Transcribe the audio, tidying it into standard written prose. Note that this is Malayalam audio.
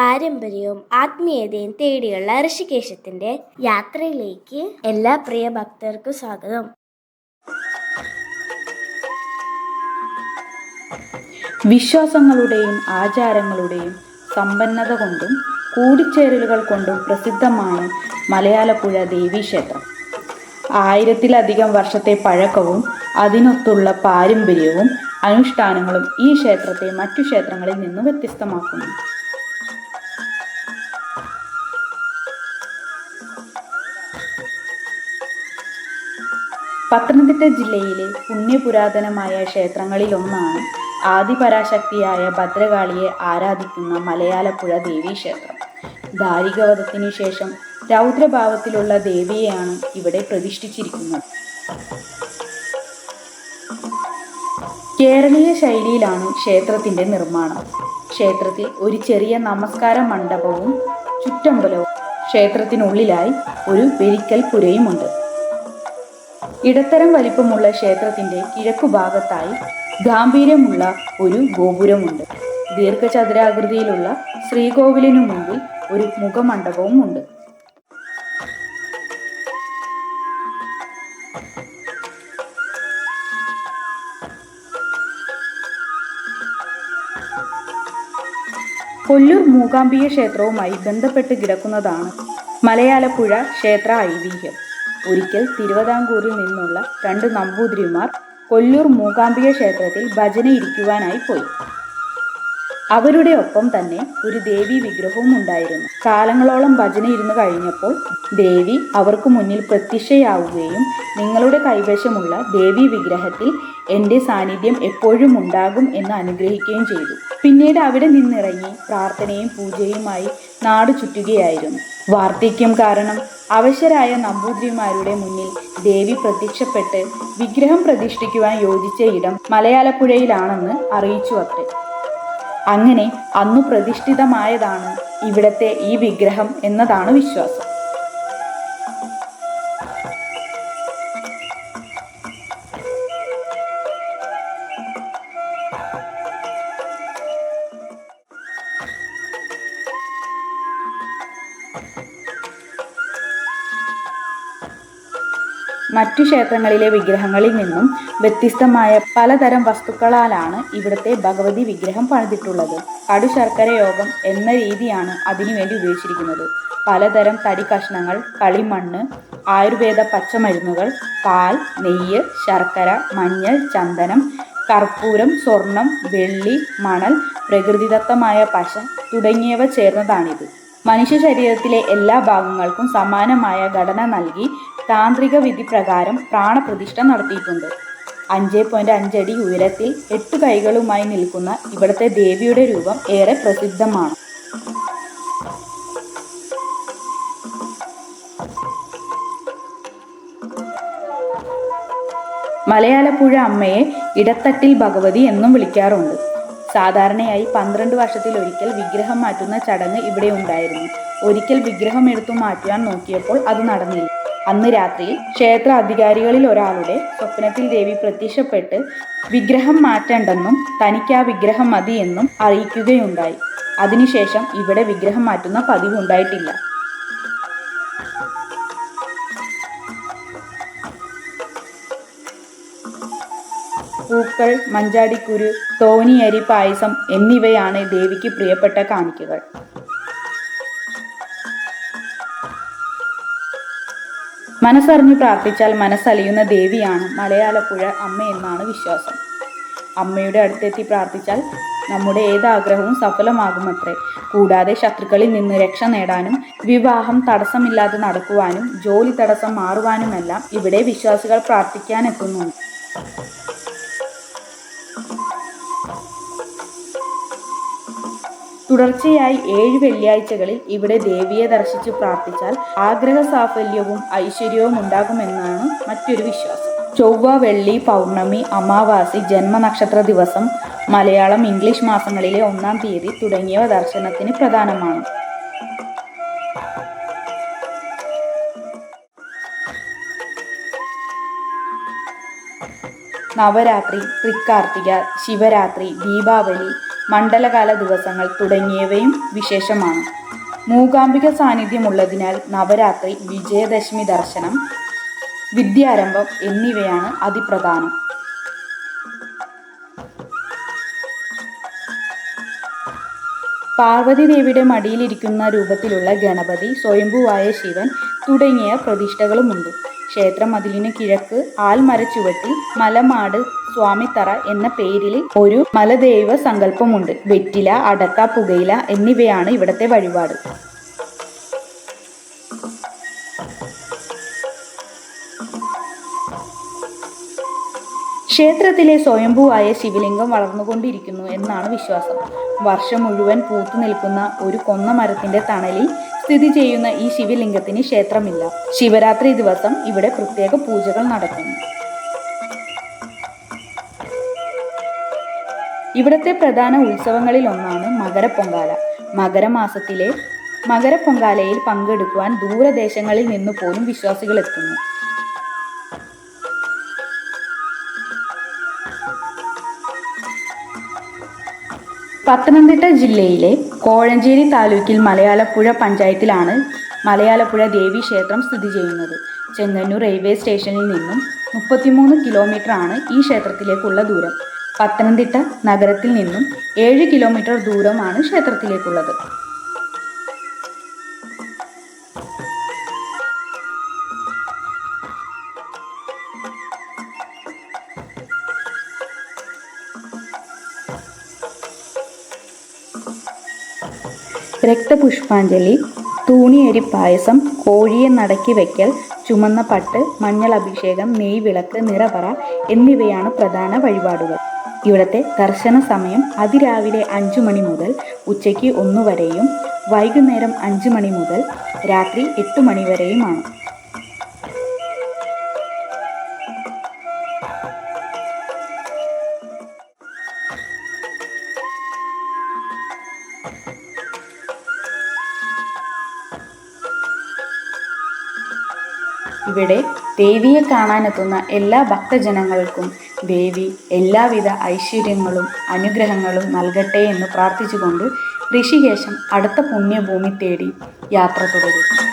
പാരമ്പര്യവും ആത്മീയതയും തേടിയുള്ള ഋഷികേശത്തിന്റെ യാത്രയിലേക്ക് എല്ലാ പ്രിയ ഭക്തർക്കും സ്വാഗതം. വിശ്വാസങ്ങളുടെയും ആചാരങ്ങളുടെയും സമ്പന്നത കൊണ്ടും കൂടിച്ചേരലുകൾ കൊണ്ടും പ്രസിദ്ധമാണ് മലയാലപ്പുഴ ദേവീക്ഷേത്രം. 1000-ലധികം വർഷത്തെ പഴക്കവും അതിനൊത്തുള്ള പാരമ്പര്യവും അനുഷ്ഠാനങ്ങളും ഈ ക്ഷേത്രത്തെ മറ്റു ക്ഷേത്രങ്ങളിൽ നിന്നും വ്യത്യസ്തമാക്കുന്നു. പത്തനംതിട്ട ജില്ലയിലെ പുണ്യപുരാതനമായ ക്ഷേത്രങ്ങളിലൊന്നാണ് ആദിപരാശക്തിയായ ഭദ്രകാളിയെ ആരാധിക്കുന്ന മലയാലപ്പുഴ ദേവീക്ഷേത്രം. ദാരികവധത്തിനു ശേഷം രൗദ്രഭാവത്തിലുള്ള ദേവിയെയാണ് ഇവിടെ പ്രതിഷ്ഠിച്ചിരിക്കുന്നത്. കേരളീയ ശൈലിയിലാണ് ക്ഷേത്രത്തിന്റെ നിർമ്മാണം. ക്ഷേത്രത്തിൽ ഒരു ചെറിയ നമസ്കാര മണ്ഡപവും ചുറ്റമ്പലവും, ക്ഷേത്രത്തിനുള്ളിലായി ഒരു വെരിക്കൽ പുരയുമുണ്ട്. ഇടത്തരം വലിപ്പമുള്ള ക്ഷേത്രത്തിന്റെ കിഴക്കുഭാഗത്തായി ഗാംഭീര്യമുള്ള ഒരു ഗോപുരമുണ്ട്. ദീർഘചതുരാകൃതിയിലുള്ള ശ്രീകോവിലിനു മുമ്പിൽ ഒരു മുഖമണ്ഡപവും ഉണ്ട്. കൊല്ലൂർ മൂകാംബിക ക്ഷേത്രവുമായി ബന്ധപ്പെട്ട് കിടക്കുന്നതാണ് മലയാലപ്പുഴ ക്ഷേത്ര ഐതിഹ്യം. ഒരിക്കൽ തിരുവിതാംകൂറിൽ നിന്നുള്ള 2 നമ്പൂതിരിമാർ കൊല്ലൂർ മൂകാംബിക ക്ഷേത്രത്തിൽ ഭജന ഇരിക്കുവാനായി പോയി. അവരുടെ ഒപ്പം തന്നെ ഒരു ദേവി വിഗ്രഹവും ഉണ്ടായിരുന്നു. കാലങ്ങളോളം ഭജന ഇരുന്നു കഴിഞ്ഞപ്പോൾ ദേവി അവർക്ക് മുന്നിൽ പ്രത്യക്ഷയാവുകയും നിങ്ങളുടെ കൈവശമുള്ള ദേവി വിഗ്രഹത്തിൽ എൻ്റെ സാന്നിധ്യം എപ്പോഴും ഉണ്ടാകും എന്ന് അനുഗ്രഹിക്കുകയും ചെയ്തു. പിന്നീട് അവിടെ നിന്നിറങ്ങി പ്രാർത്ഥനയും പൂജയുമായി നാട് ചുറ്റുകയായിരുന്നു. വാർദ്ധക്യം കാരണം അവശരായ നമ്പൂതിരിമാരുടെ മുന്നിൽ ദേവി പ്രത്യക്ഷപ്പെട്ട് വിഗ്രഹം പ്രതിഷ്ഠിക്കുവാൻ യോജിച്ച ഇടം മലയാലപ്പുഴയിലാണെന്ന് അറിയിച്ചു അത്രേ. അങ്ങനെ അന്നു പ്രതിഷ്ഠിതമായതാണ് ഇവിടത്തെ ഈ വിഗ്രഹം എന്നതാണ് വിശ്വാസം. മറ്റു ക്ഷേത്രങ്ങളിലെ വിഗ്രഹങ്ങളിൽ നിന്നും വ്യത്യസ്തമായ പലതരം വസ്തുക്കളാലാണ് ഇവിടുത്തെ ഭഗവതി വിഗ്രഹം പണിതിട്ടുള്ളത്. കടുശർക്കര യോഗം എന്ന രീതിയാണ് അതിനുവേണ്ടി ഉപയോഗിച്ചിരിക്കുന്നത്. പലതരം തടി കഷ്ണങ്ങൾ, കളിമണ്ണ്, ആയുർവേദ പച്ചമരുന്നുകൾ, പാൽ, നെയ്യ്, ശർക്കര, മഞ്ഞൾ, ചന്ദനം, കർപ്പൂരം, സ്വർണം, വെള്ളി, മണൽ, പ്രകൃതിദത്തമായ പശ തുടങ്ങിയവ ചേർന്നതാണിത്. മനുഷ്യ ശരീരത്തിലെ എല്ലാ ഭാഗങ്ങൾക്കും സമാനമായ ഘടന നൽകി താന്ത്രിക വിധി പ്രകാരം പ്രാണപ്രതിഷ്ഠ നടത്തിയിട്ടുണ്ട്. 5.5 അടി ഉയരത്തിൽ 8 കൈകളുമായി നിൽക്കുന്ന ഇവിടുത്തെ ദേവിയുടെ രൂപം ഏറെ പ്രസിദ്ധമാണ്. മലയാലപ്പുഴ അമ്മയെ ഇടത്തട്ടിൽ ഭഗവതി എന്നും വിളിക്കാറുണ്ട്. സാധാരണയായി 12 വർഷത്തിലൊരിക്കൽ വിഗ്രഹം മാറ്റുന്ന ചടങ്ങ് ഇവിടെ ഉണ്ടായിരുന്നു. ഒരിക്കൽ വിഗ്രഹം എടുത്തു മാറ്റുവാൻ നോക്കിയപ്പോൾ അത് നടന്നില്ല. അന്ന് രാത്രിയിൽ ക്ഷേത്ര അധികാരികളിൽ ഒരാളുടെ സ്വപ്നത്തിൽ ദേവി പ്രത്യക്ഷപ്പെട്ട് വിഗ്രഹം മാറ്റേണ്ടെന്നും തനിക്ക് ആ വിഗ്രഹം മതി എന്നും അറിയിക്കുകയുണ്ടായി. അതിനുശേഷം ഇവിടെ വിഗ്രഹം മാറ്റുന്ന പതിവ് ഉണ്ടായിട്ടില്ല. പൂക്കൾ, മഞ്ചാടിക്കുരു, തോനിയരി പായസം എന്നിവയാണ് ദേവിക്ക് പ്രിയപ്പെട്ട കാണിക്കകൾ. മനസ്സറിഞ്ഞു പ്രാർത്ഥിച്ചാൽ മനസ്സലിയുന്ന ദേവിയാണ് മലയാലപ്പുഴ അമ്മയെന്നാണ് വിശ്വാസം. അമ്മയുടെ അടുത്തെത്തി പ്രാർത്ഥിച്ചാൽ നമ്മുടെ ഏതാഗ്രഹവും സഫലമാകുമത്രേ. കൂടാതെ ശത്രുക്കളിൽ നിന്ന് രക്ഷ നേടാനും വിവാഹം തടസ്സമില്ലാതെ നടക്കുവാനും ജോലി തടസ്സം മാറുവാനുമെല്ലാം ഇവിടെ വിശ്വാസികൾ പ്രാർത്ഥിക്കാനെത്തുന്നുണ്ട്. തുടർച്ചയായി 7 വെള്ളിയാഴ്ചകളിൽ ഇവിടെ ദേവിയെ ദർശിച്ചു പ്രാർത്ഥിച്ചാൽ ആഗ്രഹ സാഫല്യവും ഐശ്വര്യവും ഉണ്ടാകുമെന്നാണ് മറ്റൊരു വിശ്വാസം. ചൊവ്വ, വെള്ളി, പൗർണമി, അമാവാസി, ജന്മനക്ഷത്ര ദിവസം, മലയാളം, ഇംഗ്ലീഷ് മാസങ്ങളിലെ 1-ാം തീയതി തുടങ്ങിയവ ദർശനത്തിന് പ്രധാനമാണ്. നവരാത്രി, തൃക്കാർത്തിക, ശിവരാത്രി, ദീപാവലി, മണ്ഡലകാല ദിവസങ്ങൾ തുടങ്ങിയവയും വിശേഷമാണ്. മൂകാംബിക സാന്നിധ്യമുള്ളതിനാൽ നവരാത്രി, വിജയദശമി ദർശനം, വിദ്യാരംഭം എന്നിവയാണ് അതിപ്രധാനം. പാർവതി ദേവിയുടെ മടിയിലിരിക്കുന്ന രൂപത്തിലുള്ള ഗണപതി, സ്വയംഭുവായ ശിവൻ തുടങ്ങിയ പ്രതിഷ്ഠകളുമുണ്ട്. ക്ഷേത്രമതിലിന് കിഴക്ക് ആൽമരച്ചുവട്ടിൽ മലമാട് സ്വാമിത്തറ എന്ന പേരിൽ ഒരു മലദൈവ സങ്കല്പമുണ്ട്. വെറ്റില, അടക്ക, പുകയില എന്നിവയാണ് ഇവിടത്തെ വഴിപാട്. ക്ഷേത്രത്തിലെ സ്വയംഭുവായ ശിവലിംഗം വളർന്നുകൊണ്ടിരിക്കുന്നു എന്നാണ് വിശ്വാസം. വർഷം മുഴുവൻ പൂത്തു നിൽക്കുന്ന ഒരു കൊന്ന മരത്തിന്റെ തണലിൽ സ്ഥിതി ചെയ്യുന്ന ഈ ശിവലിംഗത്തിന് ക്ഷേത്രമില്ല. ശിവരാത്രി ദിവസം ഇവിടെ പ്രത്യേക പൂജകൾ നടക്കുന്നു. ഇവിടുത്തെ പ്രധാന ഉത്സവങ്ങളിൽ ഒന്നാണ് മകരപ്പൊങ്കാല. മകരമാസത്തിലെ മകരപ്പൊങ്കാലയിൽ പങ്കെടുക്കുവാൻ ദൂരദേശങ്ങളിൽ നിന്നു പോലും വിശ്വാസികൾ എത്തുന്നു. പത്തനംതിട്ട ജില്ലയിലെ കോഴഞ്ചേരി താലൂക്കിൽ മലയാലപ്പുഴ പഞ്ചായത്തിലാണ് മലയാലപ്പുഴ ദേവി ക്ഷേത്രം സ്ഥിതി ചെയ്യുന്നത്. ചെങ്ങന്നൂർ റെയിൽവേ സ്റ്റേഷനിൽ നിന്നും 33 കിലോമീറ്ററാണ് ഈ ക്ഷേത്രത്തിലേക്കുള്ള ദൂരം. പത്തനംതിട്ട നഗരത്തിൽ നിന്നും 7 കിലോമീറ്റർ ദൂരമാണ് ക്ഷേത്രത്തിലേക്കുള്ളത്. രക്തപുഷ്പാഞ്ജലി, തൂണിയരി പായസം, കോഴിയെ നടക്കി വയ്ക്കൽ, ചുമന്ന പട്ട്, മഞ്ഞൾ അഭിഷേകം, നെയ് വിളക്ക്, നിറപറ എന്നിവയാണ് പ്രധാന വഴിപാടുകൾ. ഇവിടുത്തെ ദർശന സമയം അതിരാവിലെ 5 മണി മുതൽ ഉച്ചയ്ക്ക് 1 വരെയും വൈകുന്നേരം 5 മണി മുതൽ രാത്രി 8 മണി വരെയുമാണ്. ഇവിടെ ദേവിയെ കാണാനെത്തുന്ന എല്ലാ ഭക്തജനങ്ങൾക്കും ദേവി എല്ലാവിധ ഐശ്വര്യങ്ങളും അനുഗ്രഹങ്ങളും നൽകട്ടെ എന്ന് പ്രാർത്ഥിച്ചുകൊണ്ട് ഋഷികേശം അടുത്ത പുണ്യഭൂമി തേടി യാത്ര തുടരും.